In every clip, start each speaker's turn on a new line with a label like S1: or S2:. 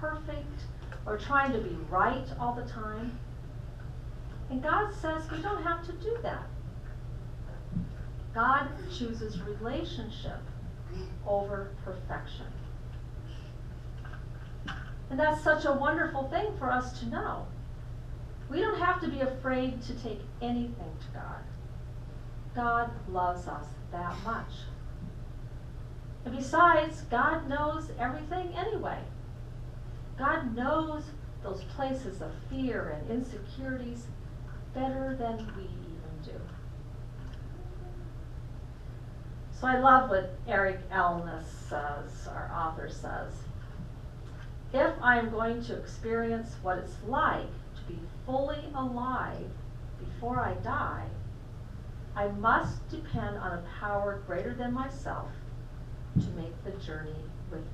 S1: perfect or trying to be right all the time. And God says we don't have to do that. God chooses relationship over perfection. And that's such a wonderful thing for us to know. We don't have to be afraid to take anything to God. God loves us that much. And besides, God knows everything anyway. God knows those places of fear and insecurities better than we even do. So I love what Eric Elnes says, our author says. If I'm going to experience what it's like to be fully alive before I die, I must depend on a power greater than myself to make the journey with me.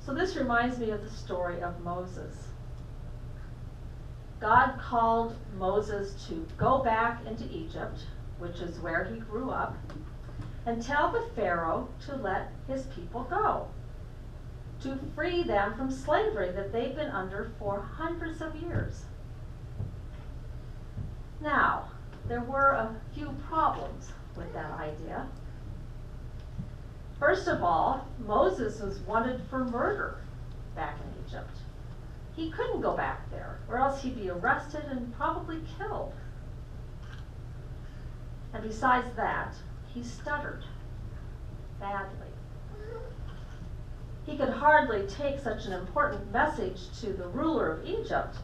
S1: So this reminds me of the story of Moses. God called Moses to go back into Egypt, which is where he grew up, and tell the Pharaoh to let his people go, to free them from slavery that they've been under for hundreds of years. Now, there were a few problems with that idea. First of all, Moses was wanted for murder back in Egypt. He couldn't go back there, or else he'd be arrested and probably killed. And besides that, he stuttered badly. He could hardly take such an important message to the ruler of Egypt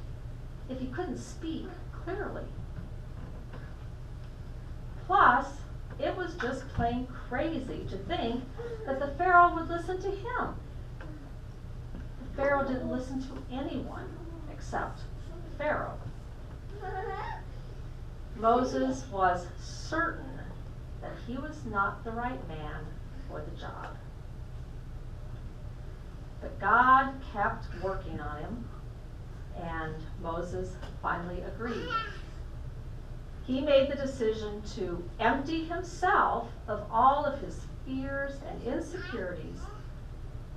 S1: if he couldn't speak clearly. Plus, it was just plain crazy to think that the Pharaoh would listen to him. The Pharaoh didn't listen to anyone except Pharaoh. Moses was certain that he was not the right man for the job. But God kept working on him, and Moses finally agreed. He made the decision to empty himself of all of his fears and insecurities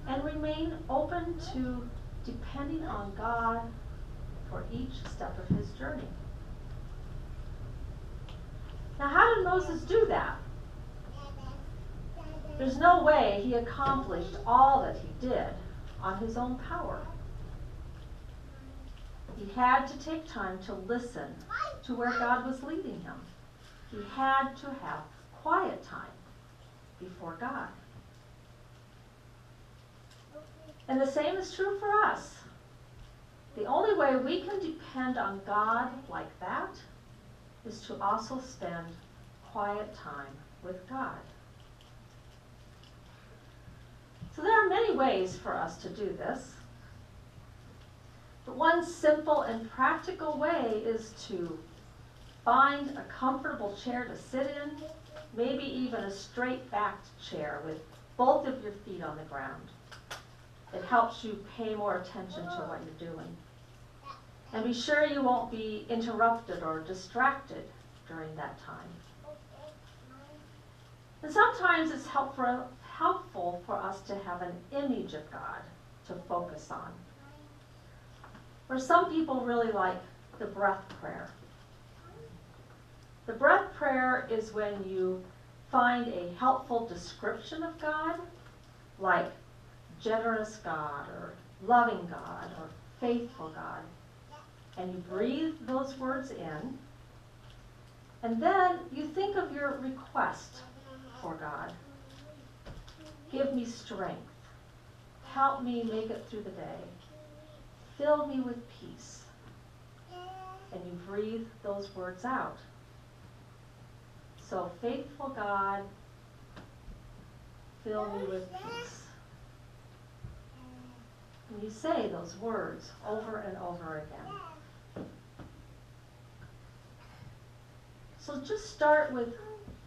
S1: and remain open to depending on God for each step of his journey. Now, how did Moses do that? There's no way he accomplished all that he did on his own power. He had to take time to listen to where God was leading him. He had to have quiet time before God. And the same is true for us. The only way we can depend on God like that is to also spend quiet time with God. So there are many ways for us to do this. But one simple and practical way is to find a comfortable chair to sit in, maybe even a straight-backed chair with both of your feet on the ground. It helps you pay more attention to what you're doing. And be sure you won't be interrupted or distracted during that time. And sometimes it's helpful for us to have an image of God to focus on. Or some people really like the breath prayer. The breath prayer is when you find a helpful description of God, like generous God, or loving God, or faithful God. And you breathe those words in, and then you think of your request for God. Give me strength. Help me make it through the day. Fill me with peace. And you breathe those words out. So, faithful God, fill me with peace. And you say those words over and over again. So just start with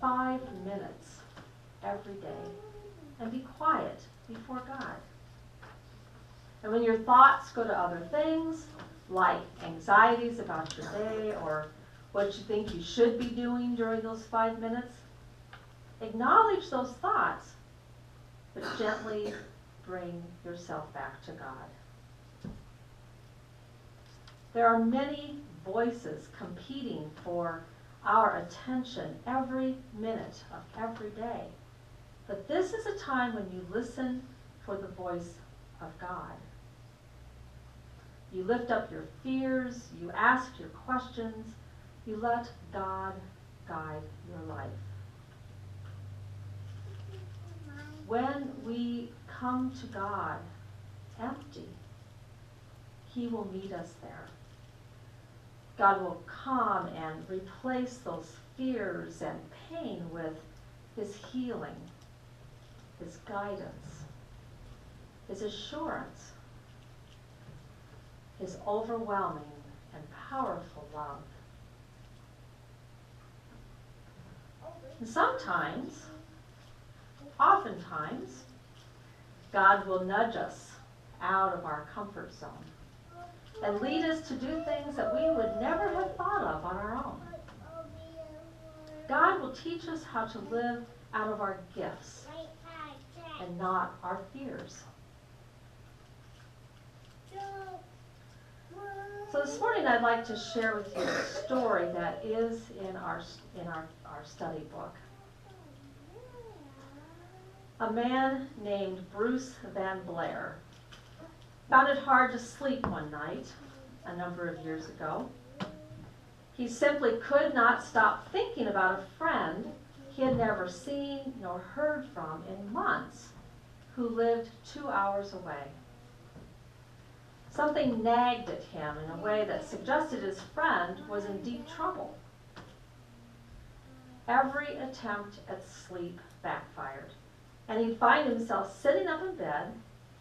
S1: 5 minutes every day and be quiet before God. And when your thoughts go to other things, like anxieties about your day or what you think you should be doing during those 5 minutes, acknowledge those thoughts, but gently bring yourself back to God. There are many voices competing for our attention every minute of every day. But this is a time when you listen for the voice of God. You lift up your fears, you ask your questions, you let God guide your life. When we come to God empty, He will meet us there. God will come and replace those fears and pain with His healing, His guidance, His assurance, His overwhelming and powerful love. And sometimes, oftentimes, God will nudge us out of our comfort zone and lead us to do things that we would never have thought of on our own. God will teach us how to live out of our gifts and not our fears. So this morning I'd like to share with you a story that is in our study book. A man named Bruce Van Blair found it hard to sleep one night a number of years ago. He simply could not stop thinking about a friend he had never seen nor heard from in months, who lived 2 hours away. Something nagged at him in a way that suggested his friend was in deep trouble. Every attempt at sleep backfired, and he'd find himself sitting up in bed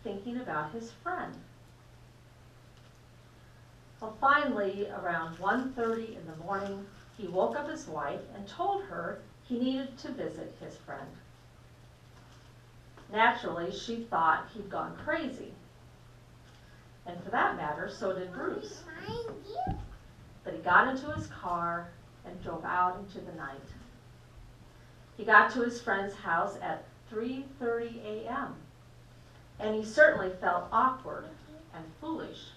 S1: thinking about his friend. Well, finally, around 1:30 in the morning, he woke up his wife and told her he needed to visit his friend. Naturally, she thought he'd gone crazy. And for that matter, so did Bruce. But he got into his car and drove out into the night. He got to his friend's house at 3:30 a.m. and he certainly felt awkward and foolish.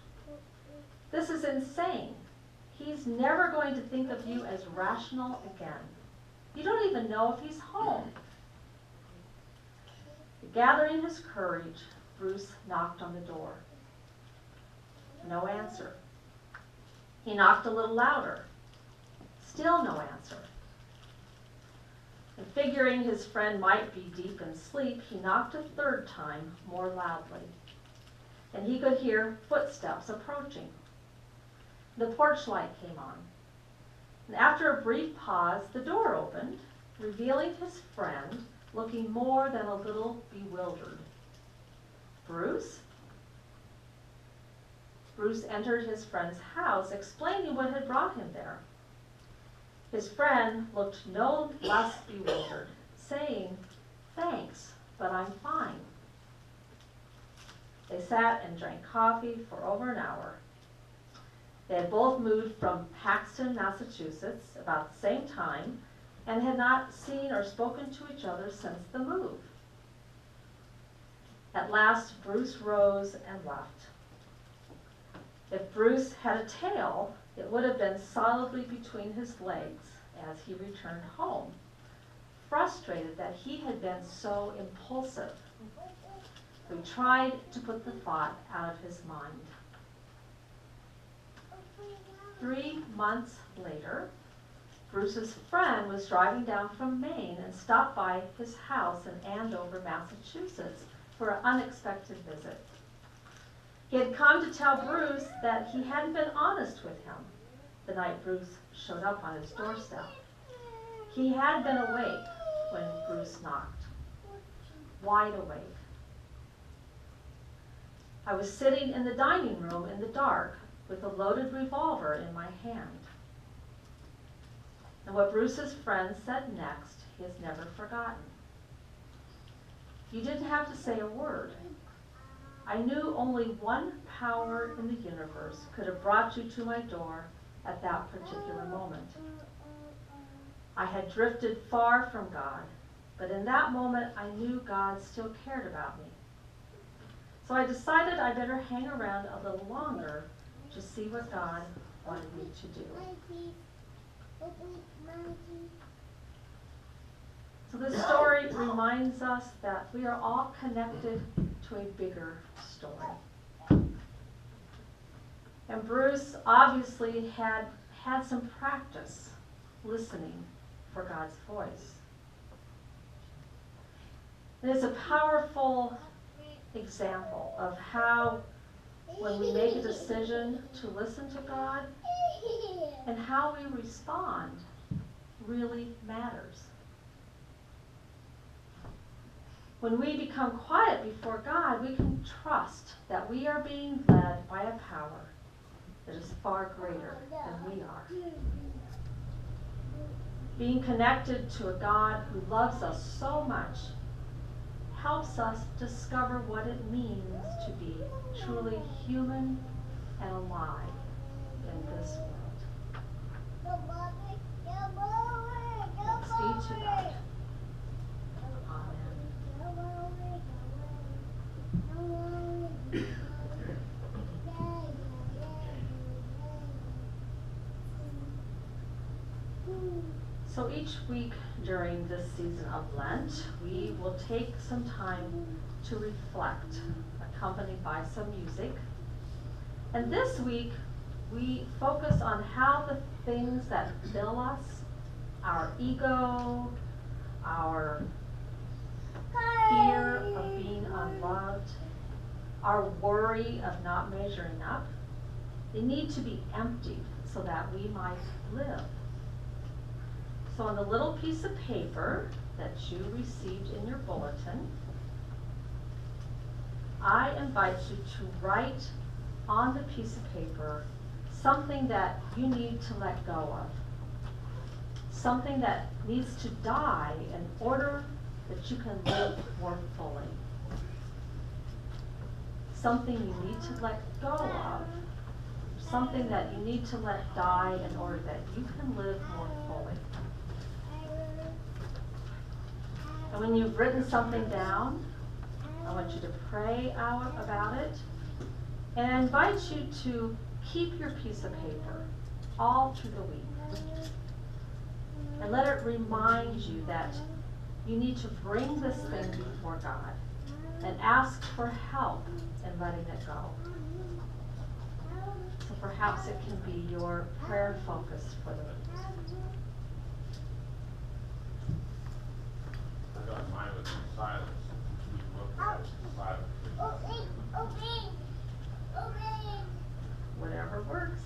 S1: This is insane. He's never going to think of you as rational again. You don't even know if he's home. Gathering his courage, Bruce knocked on the door. No answer. He knocked a little louder. Still no answer. And figuring his friend might be deep in sleep, he knocked a third time, more loudly. And he could hear footsteps approaching. The porch light came on. And after a brief pause, the door opened, revealing his friend looking more than a little bewildered. Bruce? Bruce entered his friend's house, explaining what had brought him there. His friend looked no less bewildered, saying, "Thanks, but I'm fine." They sat and drank coffee for over an hour. They had both moved from Paxton, Massachusetts, about the same time, and had not seen or spoken to each other since the move. At last, Bruce rose and left. If Bruce had a tail, it would have been solidly between his legs as he returned home, frustrated that he had been so impulsive. He tried to put the thought out of his mind. 3 months later, Bruce's friend was driving down from Maine and stopped by his house in Andover, Massachusetts for an unexpected visit. He had come to tell Bruce that he hadn't been honest with him the night Bruce showed up on his doorstep. He had been awake when Bruce knocked, wide awake. I was sitting in the dining room in the dark with a loaded revolver in my hand. And what Bruce's friend said next, he has never forgotten. "You didn't have to say a word. I knew only one power in the universe could have brought you to my door at that particular moment. I had drifted far from God, But in that moment, I knew God still cared about me. So I decided I better hang around a little longer to see what God wanted me to do. So this story reminds us that we are all connected to a bigger story. And Bruce obviously had some practice listening for God's voice. It is a powerful example of how when we make a decision to listen to God and how we respond really matters. When we become quiet before God, we can trust that we are being led by a power that is far greater than we are. Being connected to a God who loves us so much helps us discover what it means to be truly human and alive in this world. Thanks be to God. So each week during this season of Lent, we will take some time to reflect, accompanied by some music. And this week, we focus on how the things that fill us, our ego, our fear of being unloved, our worry of not measuring up, they need to be emptied so that we might live. So on the little piece of paper that you received in your bulletin, I invite you to write on the piece of paper something that you need to let go of, something that needs to die in order that you can live more fully, something you need to let go of, something that you need to let die in order that you can live more fully. And when you've written something down, I want you to pray out about it. And I invite you to keep your piece of paper all through the week. And let it remind you that you need to bring this thing before God and ask for help in letting it go. So perhaps it can be your prayer focus for the week.
S2: I got mine with silence.
S1: Whatever works.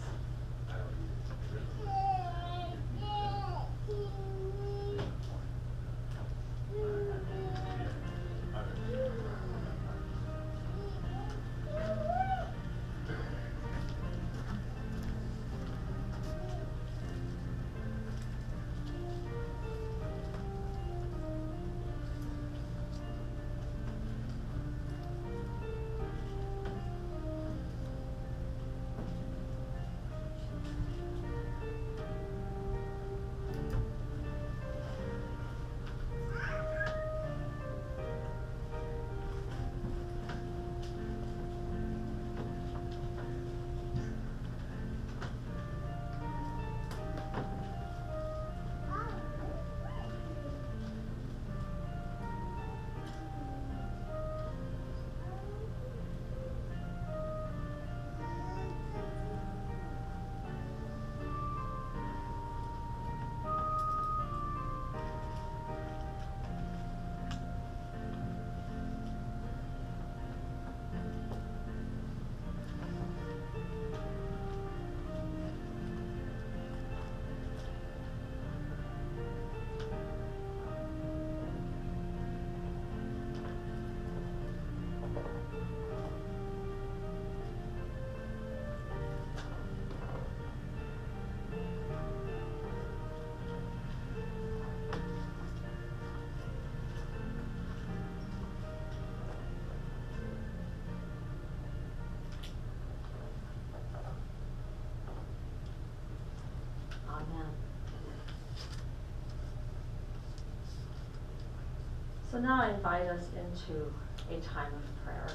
S1: So now I invite us into a time of prayer.